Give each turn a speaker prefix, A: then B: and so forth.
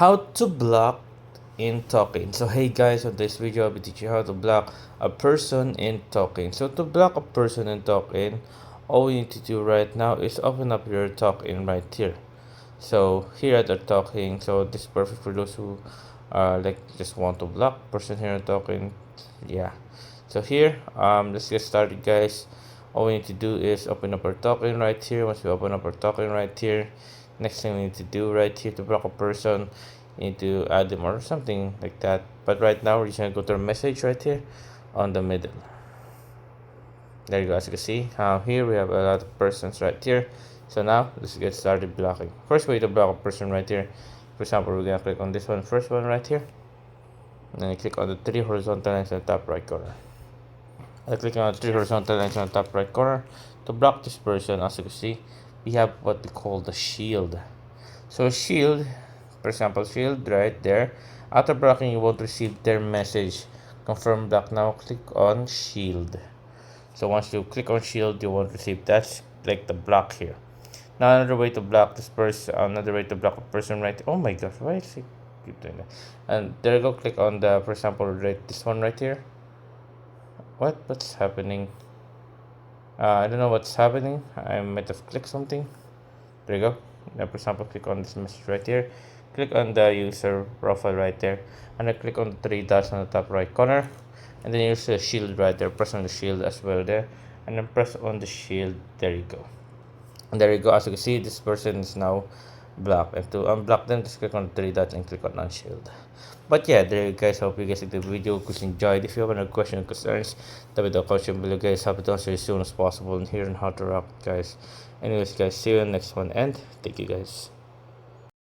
A: How to block in Talkin. So hey guys, on this video I'll be teaching you how to block a person in Talkin. So to block a person in Talkin, all you need to do right now is open up your Talkin right here. So here at the Talking, so this is perfect for those who like just want to block person here in Talking. Yeah. So here, let's get started guys. All we need to do is open up our Talking right here. Once we open up our Talking right here, next thing we need to do right here to block a person, you need to add them or something like that. But right now we're just gonna go to our message right here on the middle. There you go. As you can see, here we have a lot of persons right here. So now let's get started blocking. First way to block a person right here, for example, we're gonna click on this one, first one right here, and then you click on the three horizontal lines on the top right corner. I click on the three horizontal lines on the top right corner. To block this person, as you can see, we have what we call the shield. So shield, for example, shield right there. After blocking, you won't receive their message. Confirm block now. Click on shield. So once you click on shield, you won't receive that. Click the block here. Now another way to block this person, another way to block a person right. Oh my gosh, why is it keep doing that? And there you go. Click on the, for example, right this one right here. What's happening? I don't know what's happening. I might have clicked something. There you go. Now, for example, click on this message right here. Click on the user profile right there, and then click on the three dots on the top right corner, and then use the shield right there. Press on the shield as well there, and then press on the shield. There you go. And there you go. As you can see, this person is now blocked. And to unblock them, just click on the three dots and click on unshield. But yeah, there you guys. Hope you guys liked the video. Because enjoyed. If you have any questions or concerns, leave it in the question below, guys. Happy to answer as soon as possible. And here on how to rock, guys. Anyways, guys, see you in the next one. And thank you, guys.